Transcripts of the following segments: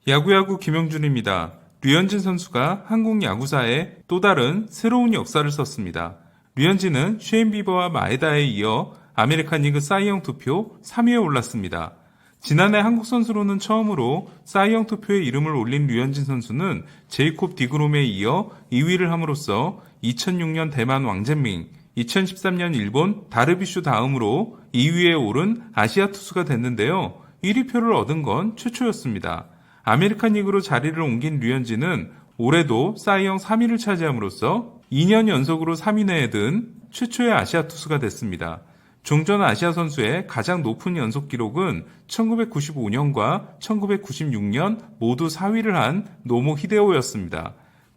야구야구 김영준입니다. 류현진 선수가 한국 야구사에 또 다른 새로운 역사를 썼습니다. 류현진은 쉐인 비버와 마에다에 이어 아메리칸 리그 사이영 투표 3위에 올랐습니다. 지난해 한국 선수로는 처음으로 사이영 투표에 이름을 올린 류현진 선수는 제이콥 디그롬에 이어 2위를 함으로써 2006년 대만 왕젠밍, 2013년 일본 다르비슈 다음으로 2위에 오른 아시아 투수가 됐는데요. 1위표를 얻은 건 최초였습니다. 아메리칸 리그로 자리를 옮긴 류현진은 올해도 사이영 3위를 차지함으로써 2년 연속으로 3위 내에 든 최초의 아시아 투수가 됐습니다. 종전 아시아 선수의 가장 높은 연속 기록은 1995년과 1996년 모두 4위를 한 노모 히데오였습니다.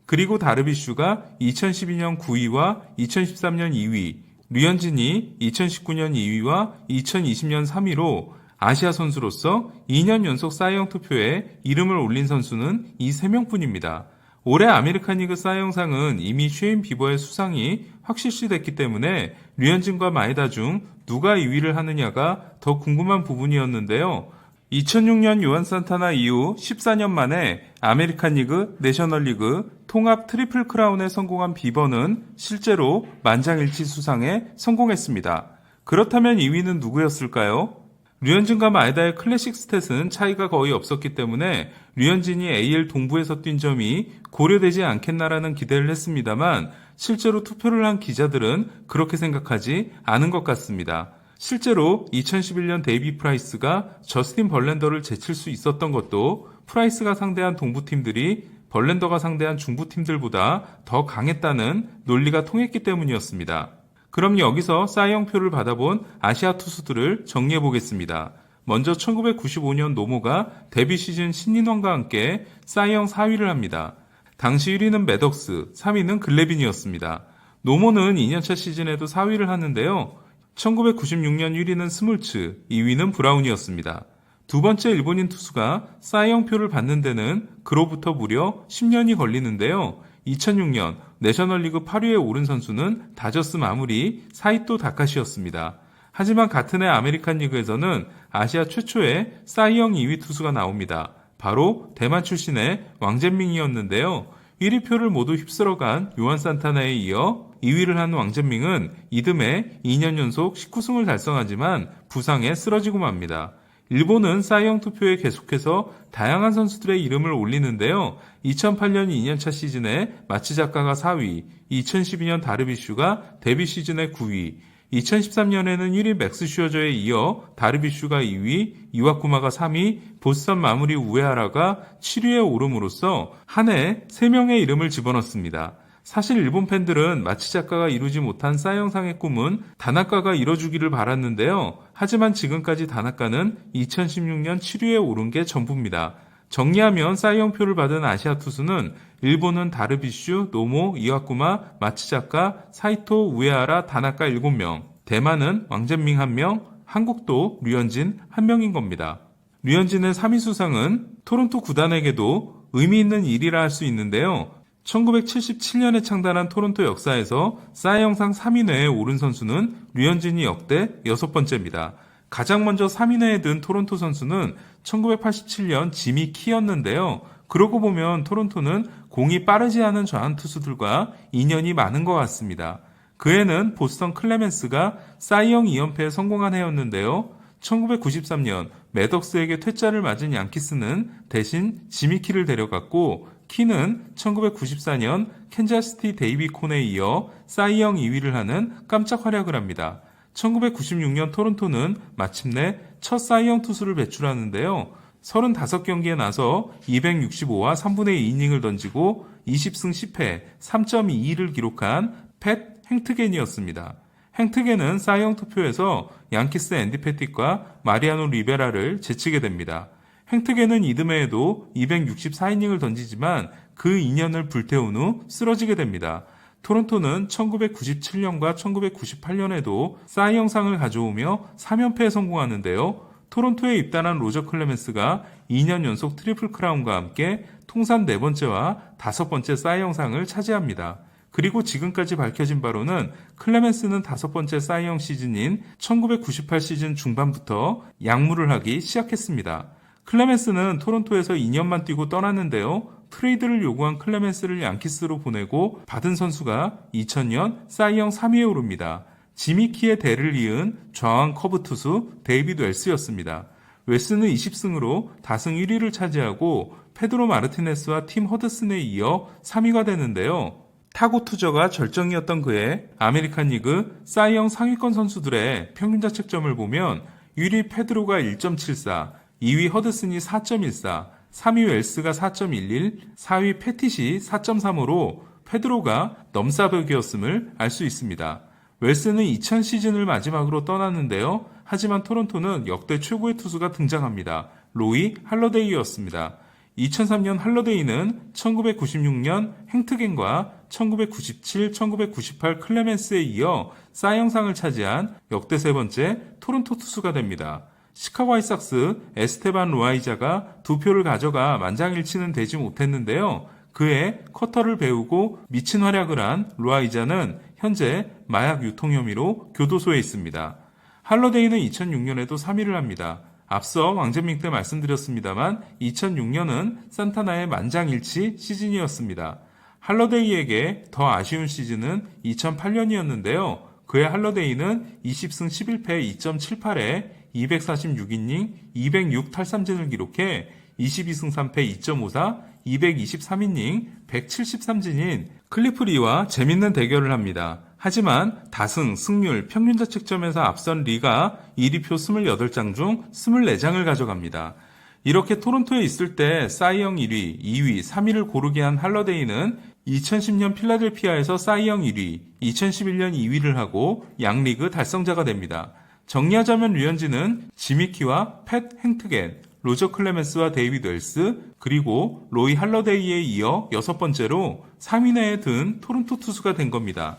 그리고 다르비슈가 2012년 9위와 2013년 2위, 류현진이 2019년 2위와 2020년 3위로 아시아 선수로서 2년 연속 사이영 투표에 이름을 올린 선수는 이 3명뿐입니다. 올해 아메리칸 리그 사이영상은 이미 쉐인 비버의 수상이 확실시됐기 때문에 류현진과 마에다 중 누가 2위를 하느냐가 더 궁금한 부분이었는데요. 2006년 요한 산타나 이후 14년 만에 아메리칸 리그, 내셔널리그, 통합 트리플 크라운에 성공한 비버는 실제로 만장일치 수상에 성공했습니다. 그렇다면 2위는 누구였을까요? 류현진과 마에다의 클래식 스탯은 차이가 거의 없었기 때문에 류현진이 AL 동부에서 뛴 점이 고려되지 않겠나라는 기대를 했습니다만 실제로 투표를 한 기자들은 그렇게 생각하지 않은 것 같습니다. 실제로 2011년 데이비 프라이스가 저스틴 벌랜더를 제칠 수 있었던 것도 프라이스가 상대한 동부팀들이 벌랜더가 상대한 중부팀들보다 더 강했다는 논리가 통했기 때문이었습니다. 그럼 여기서 사이영표를 받아본 아시아 투수들을 정리해 보겠습니다. 먼저 1995년 노모가 데뷔 시즌 신인왕과 함께 사이영 4위를 합니다. 당시 1위는 매덕스, 3위는 글래빈이었습니다. 노모는 2년차 시즌에도 4위를 하는데요. 1996년 1위는 스몰츠, 2위는 브라운이었습니다. 두 번째 일본인 투수가 사이영표를 받는 데는 그로부터 무려 10년이 걸리는데요. 2006년 내셔널리그 8위에 오른 선수는 다저스 마무리 사이토 다카시였습니다. 하지만 같은 해 아메리칸 리그에서는 아시아 최초의 사이영 2위 투수가 나옵니다. 바로 대만 출신의 왕젠밍이었는데요. 1위표를 모두 휩쓸어간 요한 산타나에 이어 2위를 한 왕젠밍은 이듬해 2년 연속 19승을 달성하지만 부상에 쓰러지고 맙니다. 일본은 사이영 투표에 계속해서 다양한 선수들의 이름을 올리는데요. 2008년 2년차 시즌에 마츠자카가 4위, 2012년 다르비슈가 데뷔 시즌에 9위, 2013년에는 1위 맥스 슈어저에 이어 다르비슈가 2위, 이와쿠마가 3위, 보스턴 마무리 우에하라가 7위에 오름으로써 한 해 3명의 이름을 집어넣습니다. 사실 일본 팬들은 마츠자카가 이루지 못한 사이영상의 꿈은 다나카가 이뤄주기를 바랐는데요. 하지만 지금까지 다나카는 2016년 7위에 오른 게 전부입니다. 정리하면 사이영표를 받은 아시아 투수는 일본은 다르비슈, 노모, 이와쿠마, 마츠자카, 사이토, 우에하라, 다나카 7명, 대만은 왕젠밍 1명, 한국도 류현진 1명인 겁니다. 류현진의 3위 수상은 토론토 구단에게도 의미 있는 일이라 할 수 있는데요. 1977년에 창단한 토론토 역사에서 사이영상 3위 내에 오른 선수는 류현진이 역대 6번째입니다. 가장 먼저 3위 내에 든 토론토 선수는 1987년 지미 키였는데요. 그러고 보면 토론토는 공이 빠르지 않은 좌완 투수들과 인연이 많은 것 같습니다. 그 해는 보스턴 클레멘스가 사이영 2연패에 성공한 해였는데요. 1993년 매덕스에게 퇴짜를 맞은 양키스는 대신 지미 키를 데려갔고 키는 1994년 캔자스시티 데이비 콘에 이어 사이영 2위를 하는 깜짝 활약을 합니다. 1996년 토론토는 마침내 첫 사이영 투수를 배출하는데요. 35경기에 나서 265와 3분의 2이닝을 던지고 20승 10패 3.22를 기록한 팻 행트겐이었습니다. 행트겐은 사이영 투표에서 양키스 앤디 패틱과 마리아노 리베라를 제치게 됩니다. 행트겐은 이듬해에도 264이닝을 던지지만 그 2년을 불태운 후 쓰러지게 됩니다. 토론토는 1997년과 1998년에도 사이영상을 가져오며 3연패에 성공하는데요. 토론토에 입단한 로저 클레멘스가 2년 연속 트리플 크라운과 함께 통산 4번째와 5번째 사이영상을 차지합니다. 그리고 지금까지 밝혀진 바로는 클레멘스는 5번째 사이영 시즌인 1998 시즌 중반부터 약물을 하기 시작했습니다. 클레멘스는 토론토에서 2년만 뛰고 떠났는데요. 트레이드를 요구한 클레멘스를 양키스로 보내고 받은 선수가 2000년 사이영 3위에 오릅니다. 지미키의 대를 이은 좌완 커브 투수 데이비드 웰스였습니다. 웰스는 20승으로 다승 1위를 차지하고 페드로 마르티네스와 팀 허드슨에 이어 3위가 되는데요. 타고 투저가 절정이었던 그의 아메리칸 리그 사이영 상위권 선수들의 평균 자책점을 보면 1위 페드로가 1.74, 2위 허드슨이 4.14, 3위 웰스가 4.11, 4위 패티시 4.35로 페드로가 넘사벽이었음을 알 수 있습니다. 웰스는 2000 시즌을 마지막으로 떠났는데요. 하지만 토론토는 역대 최고의 투수가 등장합니다. 로이 할러데이였습니다. 2003년 할러데이는 1996년 행트겐과 1997, 1998 클레멘스에 이어 사이영상을 차지한 역대 세 번째 토론토 투수가 됩니다. 시카고 화이삭스 에스테반 로아이자가 2표를 가져가 만장일치는 되지 못했는데요. 그의 커터를 배우고 미친 활약을 한 로아이자는 현재 마약 유통 혐의로 교도소에 있습니다. 할러데이는 2006년에도 3위를 합니다. 앞서 왕잼밍 때 말씀드렸습니다만 2006년은 산타나의 만장일치 시즌이었습니다. 할러데이에게 더 아쉬운 시즌은 2008년이었는데요. 그의 할러데이는 20승 11패 2.78에 246이닝 206 탈삼진을 기록해 22승 3패 2.54, 223이닝 173진인 클리프 리와 재밌는 대결을 합니다. 하지만 다승, 승률, 평균 자책점에서 앞선 리가 1위표 28장 중 24장을 가져갑니다. 이렇게 토론토에 있을 때 사이영 1위, 2위, 3위를 고르게 한 할러데이는 2010년 필라델피아에서 사이영 1위, 2011년 2위를 하고 양리그 달성자가 됩니다. 정리하자면 류현진은 지미키와 팻 행트겐, 로저 클레멘스와 데이비드 웰스, 그리고 로이 할러데이에 이어 6번째로 3위 내에 든 토론토 투수가 된 겁니다.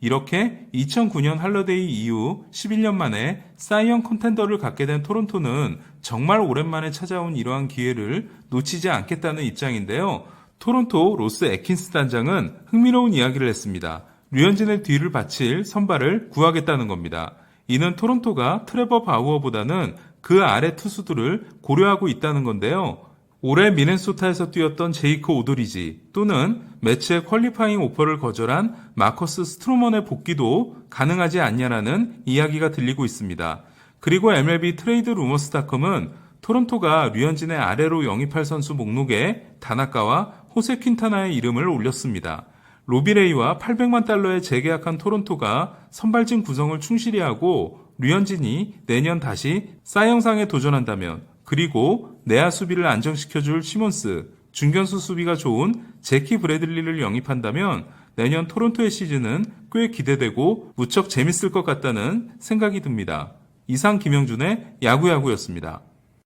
이렇게 2009년 할러데이 이후 11년 만에 사이영 컨텐더를 갖게 된 토론토는 정말 오랜만에 찾아온 이러한 기회를 놓치지 않겠다는 입장인데요. 토론토 로스 애킨스 단장은 흥미로운 이야기를 했습니다. 류현진의 뒤를 바칠 선발을 구하겠다는 겁니다. 이는 토론토가 트레버 바우어보다는 그 아래 투수들을 고려하고 있다는 건데요. 올해 미네소타에서 뛰었던 제이크 오도리지 또는 매치의 퀄리파잉 오퍼를 거절한 마커스 스트로먼의 복귀도 가능하지 않냐라는 이야기가 들리고 있습니다. 그리고 MLB 트레이드 루머스닷컴은 토론토가 류현진의 아래로 영입할 선수 목록에 다나카와 호세 퀸타나의 이름을 올렸습니다. 로비레이와 $800만 재계약한 토론토가 선발진 구성을 충실히 하고 류현진이 내년 다시 사이영상에 도전한다면, 그리고 내야 수비를 안정시켜줄 시몬스, 중견수 수비가 좋은 제키 브래들리를 영입한다면 내년 토론토의 시즌은 꽤 기대되고 무척 재밌을 것 같다는 생각이 듭니다. 이상 김영준의 야구야구였습니다.